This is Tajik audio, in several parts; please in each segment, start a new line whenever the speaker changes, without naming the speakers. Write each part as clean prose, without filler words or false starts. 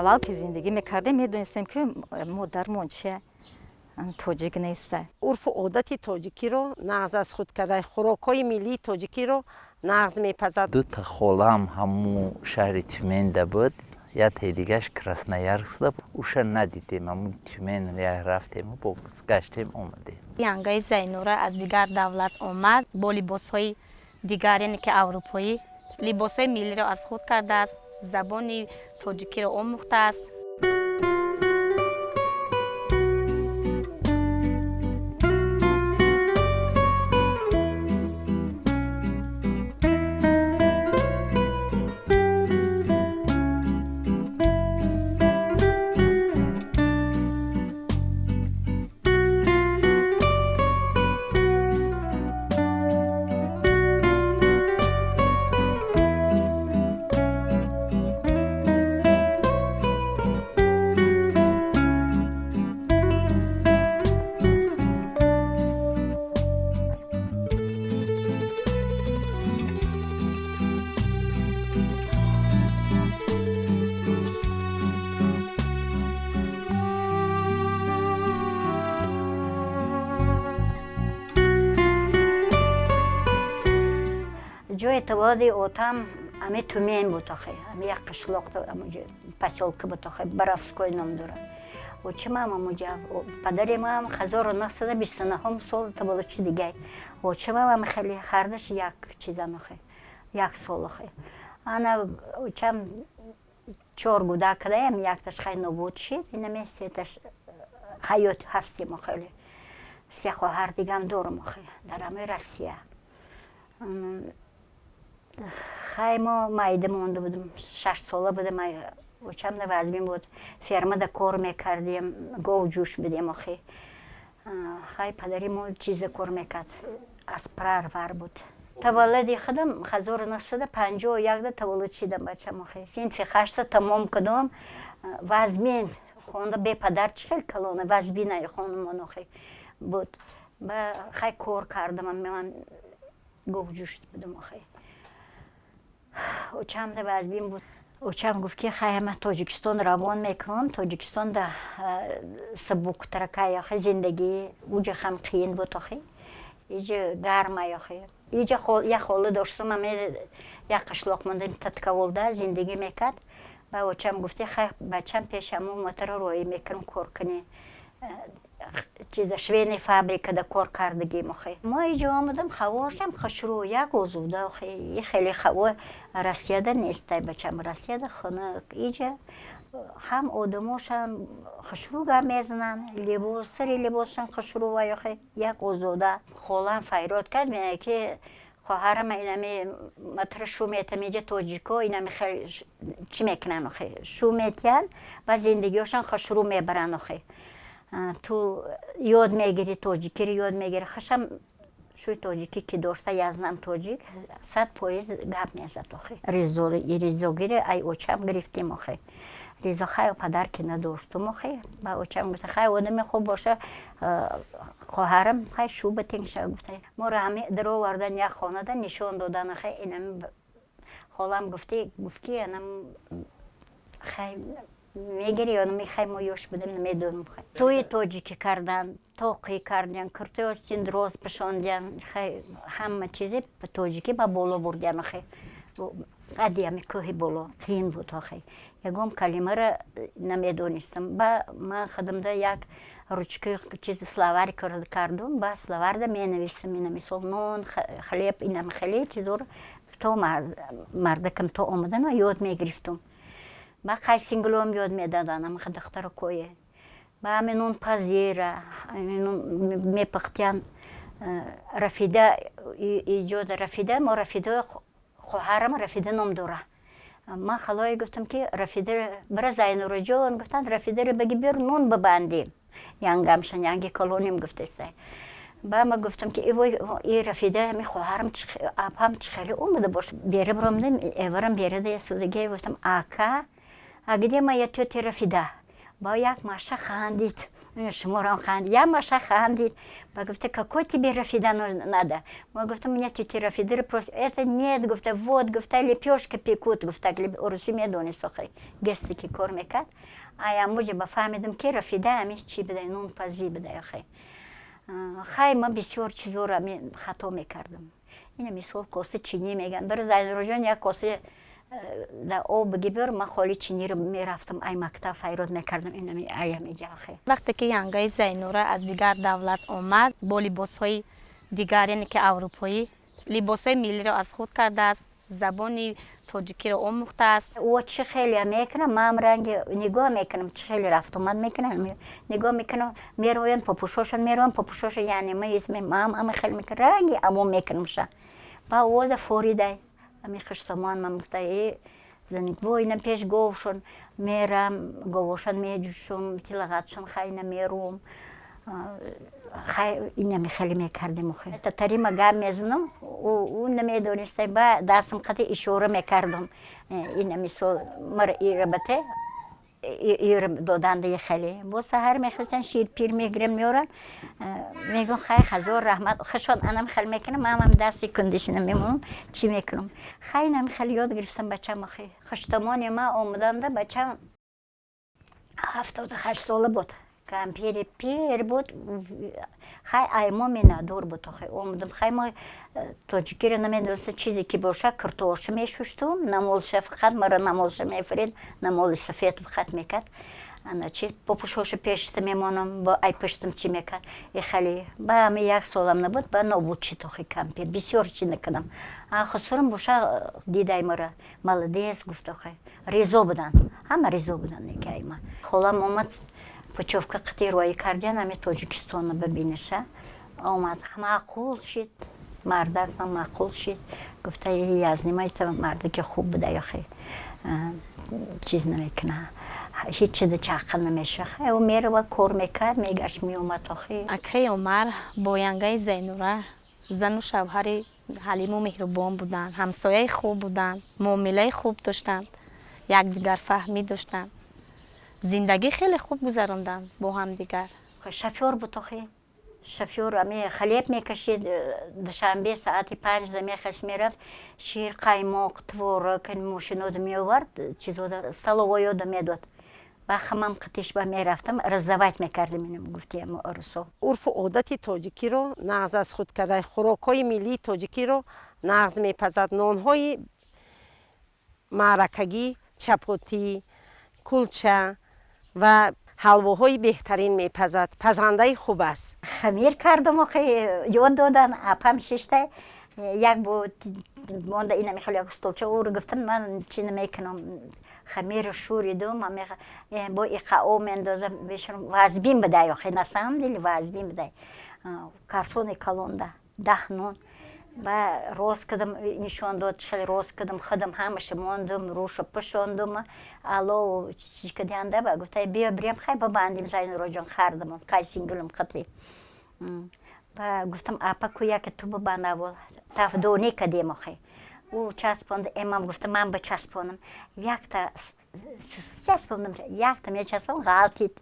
аввал ки зиндагӣ мекардем медонистем ки модармон чия тоҷик нест.
урфу одати тоҷикиро нағз аз худ карда, хӯрокҳои millии тоҷикиро нағз мепазад.
Дута холам ҳаму шаҳри Тюменда буд, яке дигаш Красноярскда. Уша надидем, ҳаму Тюмен рафтем, гаштем, омадем.
Янгаи Зайнура аз дигар давлат омад бо либосҳои дигаре ки аврупоӣ, либосҳои миллиро аз худ кардааст, забони тоҷикиро омӯхтааст.
ҷои таваллуди отам ҳами Тюмен буд охе, ҳами як қишлоқ посёлка буд охе, Боровской ном дорад. Очимам амуҷа, падаримам 1929 сол таваллудчи дигай. Очимам хеле хардаш як чизан охе, як сол охе. Ана очам 4 гуда кадаям, якташ хай нобуд шид, инаместеташ ҳаёт ҳастим охе. Се хоҳар дигам дорам охе, дар ҳамаи Россия. Хай мо майда монда будем, 6 сола будем, очам да вазмин буд, фермада кор мекардем, гов ҷӯш будем охе. Хай падари мо чиза кор мекард, аспарвар буд. Таваллуди худам 1951 таваллуд шидам бачам охе. Синфи 8 тамом кардам, вазмин хонда бе падар чӣ хел калона, вазбинаи хонумон охе буд. Ба хай кор кардам, ман гов ҷӯш будам охе. Очам да вазбин буд. Очам гуфт ки хай ма Тоҷикистон равон мекунам, Тоҷикистон да сабуктаракай охе зиндагӣ, уҷа хам қиин буд охе. Иҷа гармай охе. Иҷа як хола доштам, як қишлоқ мондем Таткаволда зиндагӣ мекард. Ба очам гуфти хай бачам пешаму мотора роӣ мекунам, кор кунӣ. Чиза швейни фабрикада кор кардагим охе. Мо иҷо омадам, ҳавошам хушрӯ, як озуда охе. И хеле ҳаво Россияда нестай бачам, Россияда хунук. Иҷа ҳам одамошам хушрӯ гап мезананд, либос, сари либосшам хушрӯвай охе. Як озуда. Холам файрод кард, меяд ки хоҳарам инами матра шу метам, иҷа тоҷико инами хеле чӣ мекунанд охе. Шу метиҳанд, ба зиндагиёшан хушрӯ мебаранд охе. Ту ёд мегири тоҷикиро ёд мегири. Хашам шӯи тоҷикӣ ки дошта, язнам тоҷик, 100% гап мезад охе. Ризогири ай очам гирифтим охе. Ризо хай падар ки надоштум охе. Ба очам гуфта хай одами хуб боша, хоҳарам хай шӯ батингша гуфта. Моро ҳами даровардан як хонада нишон додан охе. Инами холам гуфти ки анам хай мегири ё намехай, мо ёш будем намедонам. Тӯи тоҷикӣ кардан, тоқӣ кардан, куртаи остин дроз пӯшондан, хай ҳама чизи тоҷикӣ ба боло бурдан охе. қадди ҳами кӯҳи боло қиин буд охе. Ягон калимаро намедонистам. Ба ман худамда як ручка чизи словарь кардам, ба словарда менависам, ина мисол нон, хлеб, инам хеле чизор то мардакам то омадан ва ёд мегирифтам. Ба хай синглом ёд медаданам хадахтаракое. Ба ҳами нун пазира, мепахтиян Рафида, иҷода Рафида, мо Рафида хоҳарам Рафида ном дора. Ман халое гуфтам ки Рафида бара Зайнураҷон, гуфтанд Рафидаро баги бир нун бабандем. Янгамшан, янги колоним гуфтастай. Ба ма гуфтам ки и Рафида ҳами хоҳарам апам чӣ хеле омада бош. Бера биромдам, эварам берада ясудагӣ гуфтам ака, а где моя тётя Рафида? Ба як маша хандид. Шмурам хандит. Я Маша хандит. Ба гуфта, какой тебе Рафида надо? Мы говорим, у меня тетя Рафида просит. Это нет, гуфта, вот, гуфта, лепешка пекут, гуфта, урусиме донесохай. Гестики кормекат. А я мужа бафамидам ки Рафида, ами чи бедай, нун пази бедай, хай. Хай ма бисёр чизора ми хато мекардам. Ина мисол косе чини меган. Бір зайн рожон я косе да об гибер ма холи чини ро мерафтам ай мактаб файрод мекардам. Ина ми ая меҷахе.
вақте ки янгаи Зайнура аз дигар давлат омад бо либосҳои дигаре ки аврупоӣ либосҳои миллиро аз худ кардааст, забони тоҷикиро омӯхтааст.
Вот чӣ хеле мекунам, мам ранги нигоҳ мекунам, чӣ хеле рафт омад мекунам, нигоҳ мекунам, мероян попушошан мероян, попушоша яъне мам ама хеле мекунам, ранги амо мекунамша. Ба овоза форидай, ами хиштамон мам гуфта, бо ина пеш говшон мерам, говошан меҷӯшум, тилагатшон хайна мерум. Хай инами хеле мекардем охе. Татарима гап мезунам, у намедонистай, ба дастам қати ишора мекардам. Ина мисол мар ирабате, ир доданда хеле. Бо саҳар мехистан шир пир мегирем меоран. Мегум хай хазор раҳмат. Хашон анам хеле мекунам, мамам дасти кондишина мемонам, чи мекунам. Хай инами хеле ёд гирифтам бачам охе. Хаштамони ма омаданда бачам 78 сола буд. Кампери пир буд, хай аймо минадор буд, хай омадам, хай ма тоҷикиро намедонистам чизе ки боша, картоша мешуштум, намолша фақат мара намолша мефарид, намоли сафед фақат мекард. Ана чи попушоша пешта мемонам, ба ай пештам чи мекард. Хали ба ами як солам набуд, ба нобуд чи тохи кампер, бисёр чи накунам. А хусурам боша дидай мара, молодец гуфта хай. Резо будан, ҳама резо будан некайма. Холам омад пучовка қатирои кардиан ами Тоҷикистонро бибиниша. Омад маъқул шид, мардак маъқул шид. Гуфта язнимай та мардаки хуб буда яхе. Чиз намекуна. ҳеҷ чида чаққил намеша. Ӯ мерава кор мекард, мегашт меомад охи.
Акаи Умар бо янгаи Зайнура зану шавҳари ҳалиму меҳрубон буданд, ҳамсояи хуб буданд, муомилаи хуб доштанд, якдигарфаҳмӣ доштанд. Зиндагӣ хеле хуб гузаронданд бо ҳамдигар.
Шофёр буд охи. Шофёр ами халеб мекашид, душанбе саати 5 мехаст мерафт, шир, қаймоқ, творог, мошинода меовард, чизода столовоёда медод. Ба хамам қитиш ба мерафтам, раздавать мекардим, инам гуфтем орусо.
урфу одати тоҷикиро нағз аз худ кардаи хӯрокҳои миллии тоҷикиро нағз мепазад. нонҳои маъракагӣ, чапотӣ, кулча ва ҳалвоҳои беҳтарин мепазад. пазандаи хуб аст.
Хамир кардам охи, ёд додан, апам шишта, як бо монда инами хеле як столча ӯро гуфтам, ман чи намекунам, хамир шӯридум, бо иқао мендозам, бешарам вазбин бидай охи, на самом деле вазбин бидай. Картони калонда, 10 нон. Ба рост кардам, нишон дод, хеле рост кардам, худам ҳамаша мондум, руша пӯшондум, алло чӣ кардианда ба гуфта биё бирем хай бабандим Зайнуроҷон хардам, қайсингулам қати. Ба гуфтам апа ку яке ту бабанд аввал, тавдонӣ кардем охи. Ӯ часпонд, эмам гуфта ман бичаспонам. Якта часпондам, якта мечаспонам, ғалтид.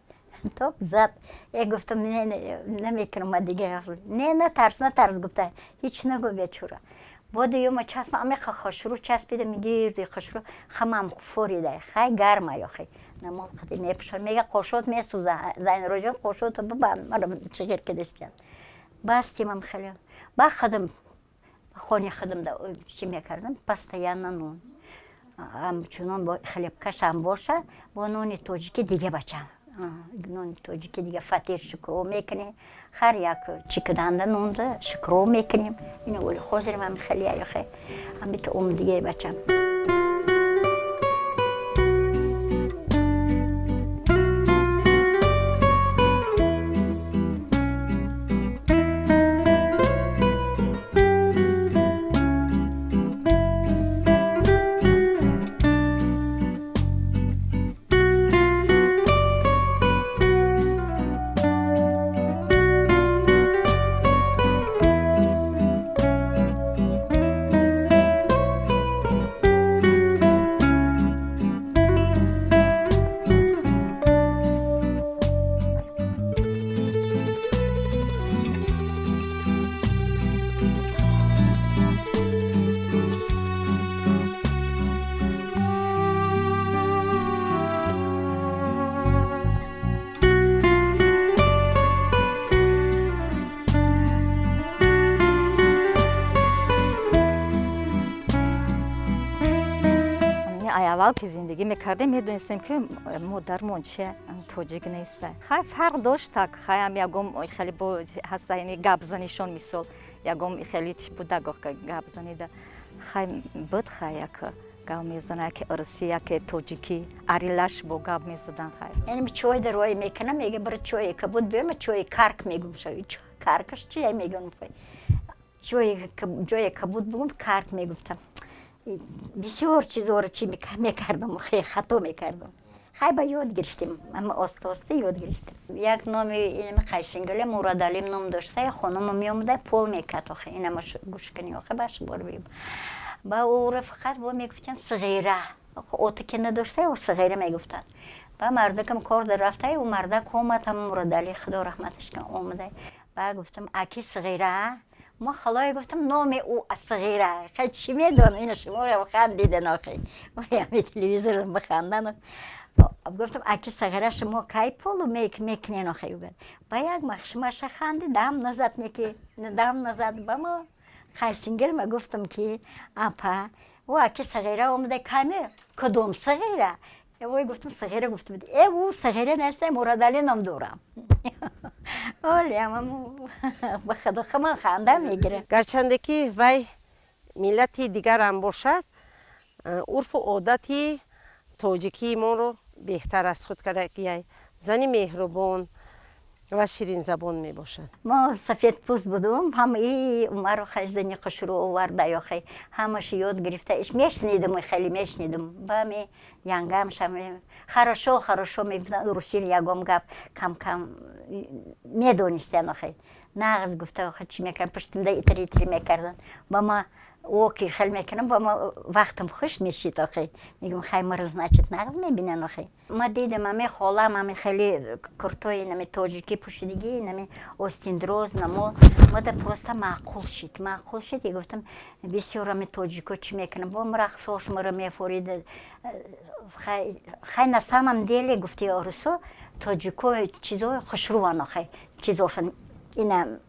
Топ зад. Я гуфтам, намекунам дига. Не, натарс гуфта. Ҳеҷ нагӯ бечора. Боди ёма часпа, амеқа хошру часпидам, гирди хошру, хамам форидай. Хай гармай охи. Намол қати мепушам. Мега қошот месӯза. Зайнуроҷон қошоту бубанд. Мара чигир кидистиям. Бастимам хеле. Ба хадам, хони хадам да чи мекардам, постоянно нун. Чунон бо хлебкашам боша, бо нуни тоҷики дига бачам. Нуни тоҷики дига фатир шукров мекунем. Ҳар як чӣ карданда нунда шукров мекунем. Ина оли ҳозирам ами хеле аяхе. Амито ум дига бачам.
аввал ки зиндагӣ мекардем медонистем ки модармон чи тоҷик нест. Хай фарқ доштак. Хаям ягом хеле бо ҳастаини гап занишон мисол ягом хеле чи буда гоҳ гап занида. Хай буд хай як гап мезана ки урси як тоҷикӣ арилаш бо гап мезадан хай.
Яъне чой дарой мекунам мега бир чой кабуд берма чой карк мегум шави. Каркаш чи я мегум фай. Чой кабуд бугум карк мегуфтам. بسیار چیزا رو چی میکردم خیلی خطا میکردم خیلی یاد گرفتیم اما آسته یاد گرفتیم یک نام اینم قیسینگله مرادعلی نام داشته خانم میومده پول میکرد آخه اینم گوش کنی آخه باش بار بیم با او رفقت با میگفتن صغیره اوت که نداشته او صغیره میگفتن با مردکم کار در رفته او مردک اومد هم مرادعلی خدا رحمتش کنه اومده با گفتم اکی صغیره ما خلای گفتم نام او صغیره خیلی چی میدونم اینو شما رو خندیدن آخه همه تلویزیون بخندن گفتم اکی صغیره شما کی پولو میکنین آخه با یک مخشمش خندی دم نزد میکی دم نزد با ما خیلی سینگل ما گفتم که اپا او اکی صغیره اومده کمی کدوم صغیره وای گفتم صغیره گفتم او صغیره نسته مرادعلی نام دارم اولی اما به خدا خما خنده میگیره
گرچنده که وی ملتی دیگر هم باشد عرف و عادتی تاجیکی ما رو بهتر از خود کرده که زنی مهربان و شیرین زبان می باشد
ما سفید پوست بودم هم ای مرا خیلی زنی قشرو آورده یا خیلی همش یاد گرفته ایش میشنیدم خیلی میشنیدم با می ینگم شم خراشو میگفتن روسیل یگم گپ کم کم میدونستن آخه نغز گفته آخه چی میکردن پشتم ده ایتری میکردن با ما اوکی خیلی میکنم با ما وقتم خوش میشید آخه میگم خیلی مرز نچت نغز میبینن آخه ما دیدم همه خالم همه خیلی کرتوی نمی تاجیکی پوشیدگی نمی اوستیندروز نمو ما ده پروستا معقول شد یه گفتم بسیار همه تاجیکو چی میکنم با مرخصاش مرا میفورید خیلی نسامم دیلی گفتی آرسو تاجیکو چیزای خوشروان آخه چیزاشون اینم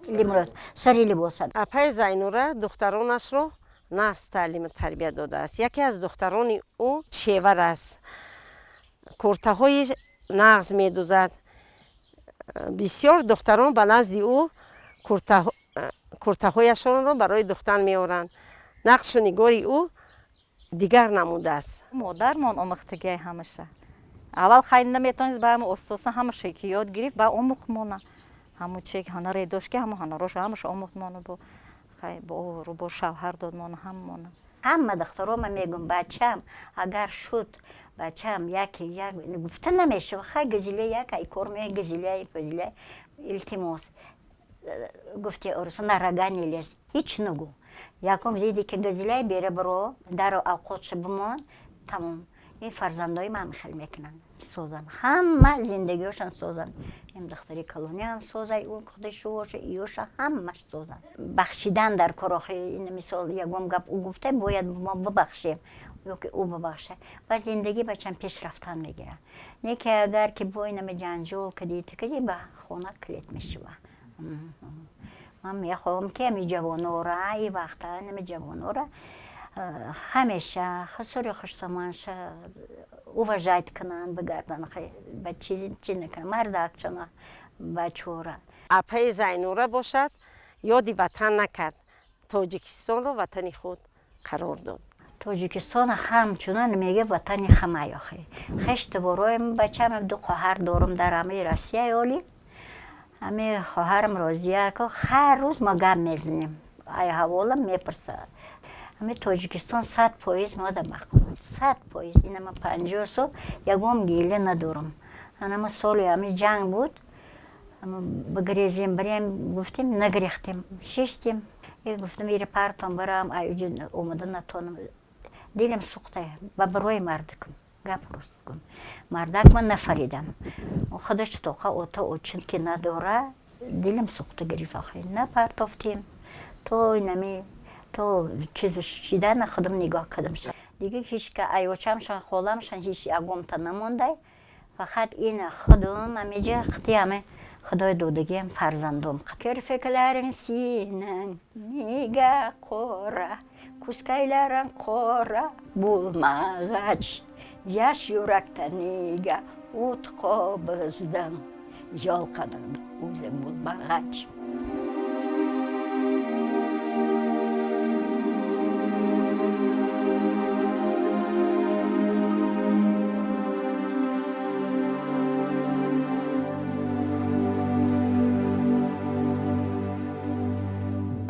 لیمرود سری لباسن
اپای زینوره دخترانش رو نصف تعلیم تربیت داده است یکی از دختران او شیور است کرته های نغز می دوزد بسیار دختران به نزد او کرته هایشان رو برای دختن می آورند نقش و نگار او دیگر نموده است
مادرمان آموختگی همشه اول خیلی نمیتونست با هم اساسا همشه که یاد گرفت با آموختمونه همون چه که هنری داشت که همون هنراش همش آموخت مانو با خیلی با شوهر داد مانو
همه دخترام میگم بچم اگر شد بچم یک گفته نمیشه خیلی گزیله یک ای کار می گزیله فضیله التماس گفته ارسو نرگانی لیز هیچ نگو یکم دیدی که گزیله بیره برو در اوقاتش بمان تمام این فرزندای من خیلی میکنن سوزن همه زندگیشون سوزن این دختری کلونی هم سوزه اون خودش باشه ایوش همش سوزن بخشیدن در کاراخی این مثال یکم گپ او گفته باید ما ببخشیم یا که او ببخشه و زندگی بچم پیش رفتن میگیره نه که اگر که با اینم جنجال کدی به خونه کلیت میشه من میخوام که می جوانو را ای وقتا نمی جوانو را همیشه خسوری خوشتمانش уважать کنن بگردن به چی نکنن مردک چنا بچورا
اپای زینوره باشد یادی وطن نکرد تاجیکستان رو وطن خود قرار داد
تاجیکستان همچنان میگه وطن همه یاخی خشت برویم بچم دو خواهر دارم در همه روسیه اولی همه خواهرم راضیه که هر روز ما گپ میزنیم ای حوالم میپرسه همه تاجیکستان 100% ما در مقام 100% اینه من 50 سال یکم گیله ندارم اما سالی همه جنگ بود بگریزیم بریم گفتیم نگریختیم ششتیم گفتم ایره پرتم برم ایوجی اومده نتونم دیلم سوخته و بروی مردکم گپ راست کن مردک من نفریدم خودش توقع اوتا اوچن که نداره دیلم سوخته گریف آخه نپرتافتیم تو اینمی تو چیزش چیدن خودم نگاه کردم شد دیگه هیچ که ایوچمشان خولمشان هیچ یکم تا نمونده فقط این خودم همیجا خطی همه خدای دودگیم فرزندم کرفکلرین سینن نیگه قوره ko'skaylaring qora bo'lmag'ach, yash yurakda nega o't qobizdim, yolqinib o'zing bo'lmag'ach.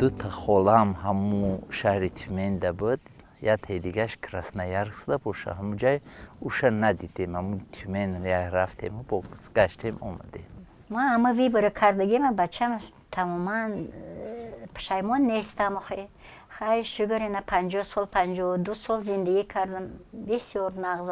ду та холам ҳаму шаҳри Тюменда буд. Яке дигаш Красноярскда боша. Ҳаму ҷай уша надидем. Ҳаму Тюмен рафтем, гаштем, омадем.
Ма ҳама вибора кардагима бачам тамоман пушаймон нестам. Хай шугарина 50 сол, 52 сол зиндагӣ кардам. Бисёр нағз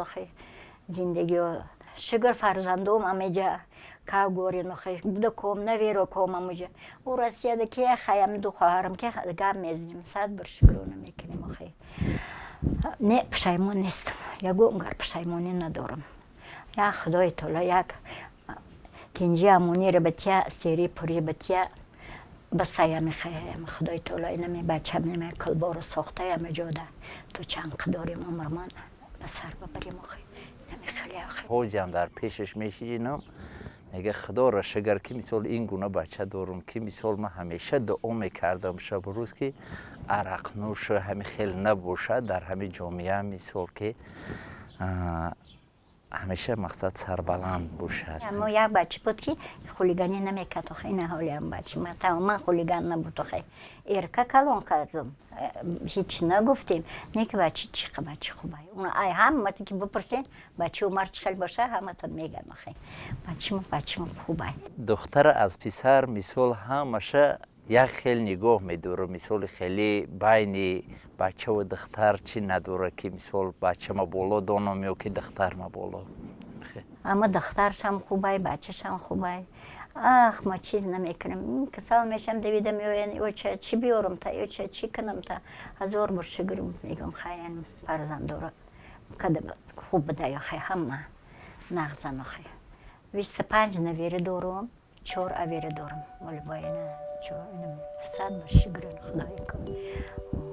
зиндагиё. Шугар фарзандом амеҷа кавгорин буда ком наверо ком амуҷа. У Россияда ки хаям ду хоҳарам ки гап мезанем. 100 бир шукрона мекунем охи. Не пушаймон нестам. Ягон гар пушаймонӣ надорам. Як Худои таъоло як тинҷи амонӣ рабатия сери пурӣ батия ба сая мехаям. Худои таъоло инами бачам нами кулборо сохтаям ҷода. То чанд қидорим умрман ба сар бабарим охи. Инами хеле охи.
ҳозиам дар пешаш мешинам. мега худоро шагар ки мисол ин гуна бача дорам ки мисол ман ҳамеша дуо мекардам шабу рӯз ки арақнӯш ҳами хел набошад дар ҳами ҷомеа мисол ки ҳамеша мақсад сарбаланд бошад.
Аммо як бача буд ки хулиганӣ намекард охи. Ин ҳолиам бача ма тамоман хулиган набуд охи. Эрка калон кардам. Ҳеч нагуфтем. Не ки бача чиха бача хубай. Ай ҳамматон ки бипурсен бача умар чи хел боша ҳаматон меган охи. Бачамо хубай.
духтар аз писар мисол ҳамаша як хел нигоҳ медорад. мисоли хеле байни бачаву духтар чӣ надорад ки мисол бачама боло донам ё ки духтарма боло.
Аммо духтаршам хубай, бачашам хубай. Ах, ма чиз намекунем. Касал мешам давида меоян, ёча чӣ биёрам та, ёча чӣ кунам та. Ҳазор бор шугрим мегам хаян фарзандора. Када хуб буда ёхи ҳамма нағзан охи. 25 навери дорам, 4 авери дорам. Вали боина 100 бор шугрин Худои кун.